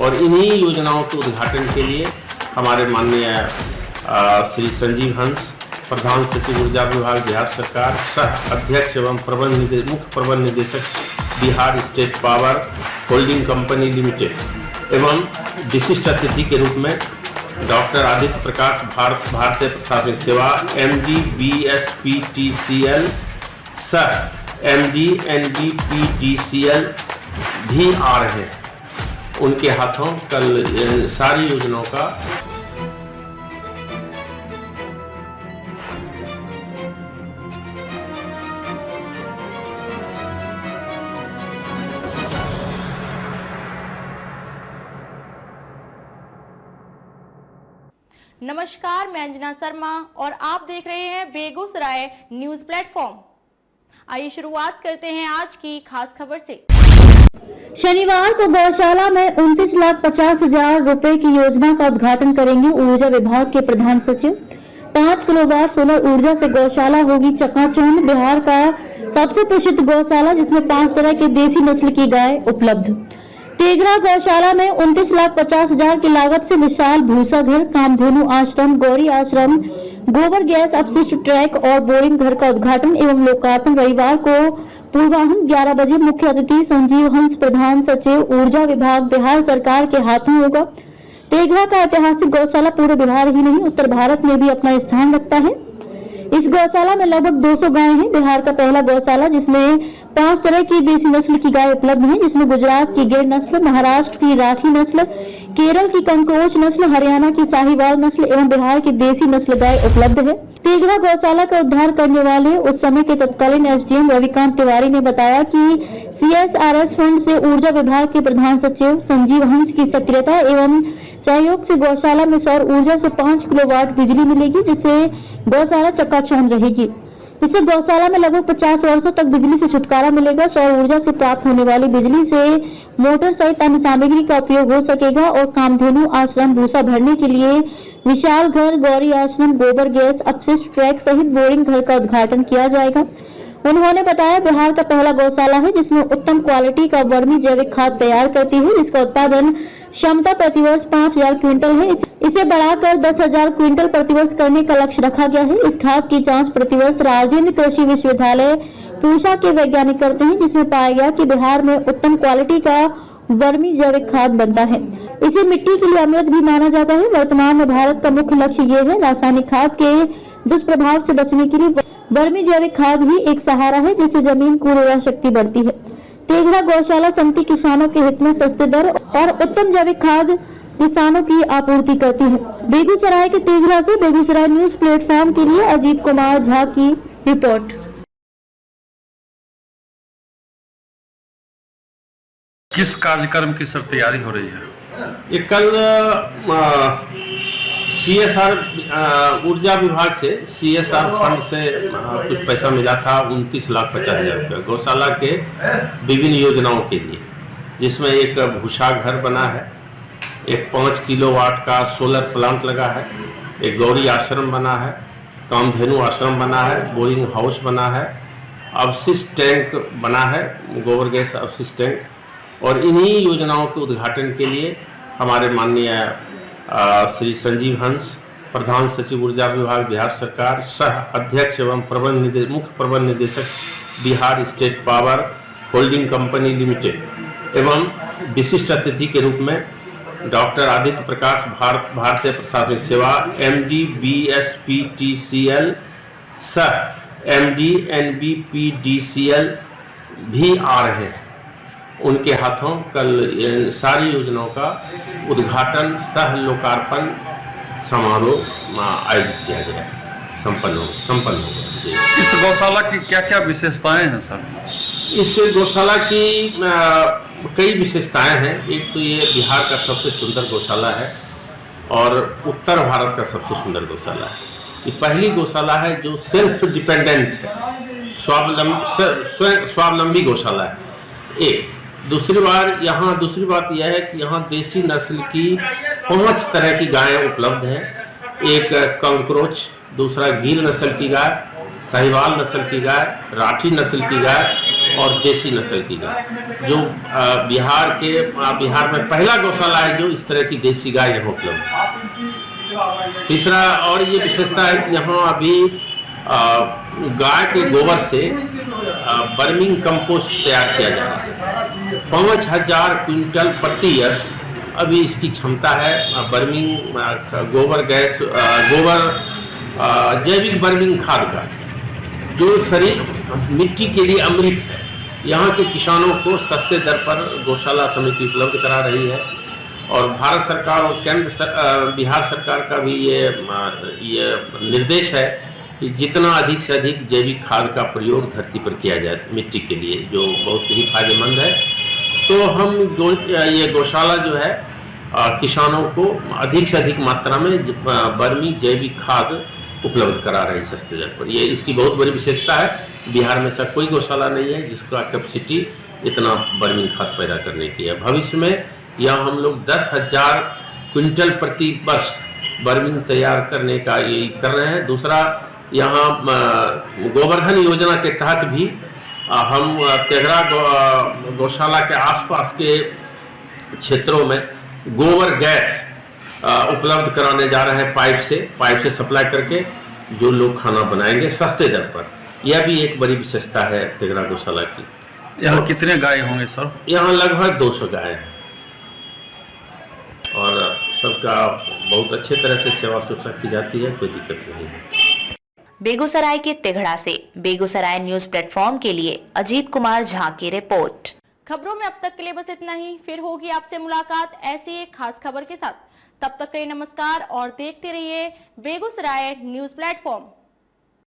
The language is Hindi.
और इन्हीं योजनाओं के उद्घाटन के लिए हमारे माननीय श्री संजीव हंस, प्रधान सचिव ऊर्जा विभाग बिहार सरकार, सह अध्यक्ष एवं मुख्य प्रबंध निदेशक Bihar state power holding company limited एवं विशिष्ट अतिथि के रूप में डॉक्टर आदित्य प्रकाश भारतीय प्रशासनिक सेवा MD BSPTCL सह MD NBPTCL भी आ रहे हैं। उनके हाथों कल सारी योजनाओं का नमस्कार, मैं अंजना शर्मा और आप देख रहे हैं बेगूसराय न्यूज प्लेटफॉर्म। आइए शुरुआत करते हैं आज की खास खबर से। शनिवार को गौशाला में 29,50,000 रुपए की योजना का उद्घाटन करेंगे ऊर्जा विभाग के प्रधान सचिव। 5 किलोवाट सोलर ऊर्जा से गौशाला होगी चकाचौंध। बिहार का सबसे प्रसिद्ध गौशाला जिसमें 5 तरह के देसी नस्ल की गाय उपलब्ध। तेघड़ा गौशाला में 29,50,000 की लागत से विशाल भूसा घर, कामधेनु आश्रम, गौरी आश्रम, गोबर गैस अपशिष्ट ट्रैक और बोरिंग घर का उद्घाटन एवं लोकार्पण रविवार को पूर्वाह्न 11 बजे मुख्य अतिथि संजीव हंस, प्रधान सचिव ऊर्जा विभाग बिहार सरकार के हाथों होगा। तेघड़ा का ऐतिहासिक गौशाला पूरे बिहार ही नहीं उत्तर भारत में भी अपना स्थान रखता है। इस गौशाला में लगभग 200 गाय हैं। बिहार का पहला गौशाला जिसमें 5 तरह की देसी नस्ल की गाय उपलब्ध है, जिसमें गुजरात की गिर नस्ल, महाराष्ट्र की राठी नस्ल, केरल की कंक्रोच नस्ल, हरियाणा की साहिवाल नस्ल एवं बिहार की देसी नस्ल गाय उपलब्ध है। तेघड़ा गौशाला का उद्धार करने वाले उस समय के तत्कालीन SDM रविकांत तिवारी ने बताया कि CSRS फंड से ऊर्जा विभाग के प्रधान सचिव संजीव हंस की सक्रियता एवं सहयोग से गौशाला में सौर ऊर्जा से 5 किलोवाट बिजली मिलेगी, जिससे गौशाला चकाचौंध रहेगी। इससे गौशाला में लगभग 50 वर्षों तक बिजली से छुटकारा मिलेगा। सौर ऊर्जा से प्राप्त होने वाली बिजली से मोटर सहित अन्य सामग्री का उपयोग हो सकेगा और कामधेनु आश्रम भूसा भरने के लिए विशाल घर, गौरी आश्रम, गोबर गैस अपशिष्ट ट्रैक सहित बोरिंग घर का उद्घाटन किया जाएगा। उन्होंने बताया बिहार का पहला गौशाला है जिसमें उत्तम क्वालिटी का वर्मी जैविक खाद तैयार करती है, जिसका उत्पादन क्षमता प्रतिवर्ष 5,000 क्विंटल है। इसे बढ़ाकर 10,000 क्विंटल प्रतिवर्ष करने का लक्ष्य रखा गया है। इस खाद की जांच प्रतिवर्ष राजेंद्र कृषि विश्वविद्यालय पूषा के वैज्ञानिक करते हैं, जिसमें पाया गया कि बिहार में उत्तम क्वालिटी का वर्मी जैविक खाद बनता है। इसे मिट्टी के लिए अमृत भी माना जाता है। वर्तमान में भारत का मुख्य लक्ष्य ये है रासायनिक खाद के दुष्प्रभाव से बचने के लिए वर्मी जैविक खाद ही एक सहारा है, जिससे जमीन की उर्वरा शक्ति बढ़ती है। तेघड़ा गौशाला समिति किसानों के हित में सस्ते दर और उत्तम जैविक खाद किसानों की आपूर्ति करती है। बेगूसराय के तेघड़ा से बेगूसराय न्यूज प्लेटफॉर्म के लिए अजीत कुमार झा की रिपोर्ट। किस कार्यक्रम की सर तैयारी हो रही है? ये कल CSR ऊर्जा विभाग से CSR फंड से कुछ पैसा मिला था 29,50,000 रुपये गौशाला के विभिन्न योजनाओं के लिए, जिसमें एक भूसा घर बना है, एक 5 किलोवाट का सोलर प्लांट लगा है, एक गौरी आश्रम बना है, कामधेनु आश्रम बना है, बोरिंग हाउस बना है, अपशिष्ट टैंक बना है, गोबर गैस अपशिष्ट टैंक। और इन्हीं योजनाओं के उद्घाटन के लिए हमारे माननीय श्री संजीव हंस, प्रधान सचिव ऊर्जा विभाग बिहार सरकार, सह अध्यक्ष एवं मुख्य प्रबंध निदेशक Bihar state power holding company limited एवं विशिष्ट अतिथि के रूप में डॉक्टर आदित्य प्रकाश भारतीय प्रशासनिक सेवा MD BSPTCL सह MD NBPTCL भी आ रहे हैं। उनके हाथों कल सारी योजनाओं का उद्घाटन सह लोकार्पण समारोह आयोजित किया गया है, संपन्न हो गया। इस गौशाला की क्या क्या विशेषताएं हैं सर? इस गौशाला की कई विशेषताएं हैं। एक तो ये बिहार का सबसे सुंदर गौशाला है और उत्तर भारत का सबसे सुंदर गौशाला है। ये पहली गौशाला है जो सेल्फ डिपेंडेंट है, स्वावलंबी गौशाला है। एक दूसरी बात यह है कि यहाँ देसी नस्ल की 5 तरह की गायें उपलब्ध हैं। एक कंक्रोच, दूसरा गिर नस्ल की गाय, साहिवाल नस्ल की गाय, राठी नस्ल की गाय और देसी नस्ल की गाय, जो बिहार में पहला गौशाला है जो इस तरह की देसी गाय यहाँ उपलब्ध है। तीसरा और ये विशेषता है कि यहाँ अभी गाय के गोबर से बर्मिंग कंपोस्ट तैयार किया जा रहा है। 5000 क्विंटल प्रति वर्ष अभी इसकी क्षमता है। बर्मिंग गोबर गैस जैविक बर्मिंग खाद का, जो शरीर मिट्टी के लिए अमृत है। यहाँ के किसानों को सस्ते दर पर गौशाला समिति उपलब्ध करा रही है और भारत सरकार और बिहार सरकार का भी ये निर्देश है कि जितना अधिक से अधिक जैविक खाद का प्रयोग धरती पर किया जाए मिट्टी के लिए, जो बहुत ही फायदेमंद है। तो हम ये गौशाला जो है किसानों को अधिक से अधिक मात्रा में बर्मी जैविक खाद उपलब्ध करा रहे हैं सस्ते दर पर। ये इसकी बहुत बड़ी विशेषता है। बिहार में ऐसा कोई गौशाला नहीं है जिसका कैपेसिटी इतना बर्मी खाद पैदा करने की है। भविष्य में यहाँ हम लोग 10,000 क्विंटल प्रति वर्ष बर्मिंग तैयार करने का ये कर रहे हैं। दूसरा, यहाँ गोवर्धन योजना के तहत भी हम तेघड़ा गौशाला के आसपास के क्षेत्रों में गोबर गैस उपलब्ध कराने जा रहे हैं। पाइप से सप्लाई करके जो लोग खाना बनाएंगे सस्ते दर पर। यह भी एक बड़ी विशेषता है तेघड़ा गौशाला की। यहाँ कितने गाय होंगे सर? यहाँ लगभग 200 गाय हैं और सबका बहुत अच्छे तरह से सेवा शुश्रूषा की जाती है, कोई दिक्कत नहीं है। बेगूसराय के तेघड़ा से बेगूसराय न्यूज प्लेटफॉर्म के लिए अजीत कुमार झा की रिपोर्ट। खबरों में अब तक के लिए बस इतना ही। फिर होगी आपसे मुलाकात ऐसी एक खास खबर के साथ। तब तक के लिए नमस्कार और देखते रहिए बेगूसराय न्यूज प्लेटफॉर्म।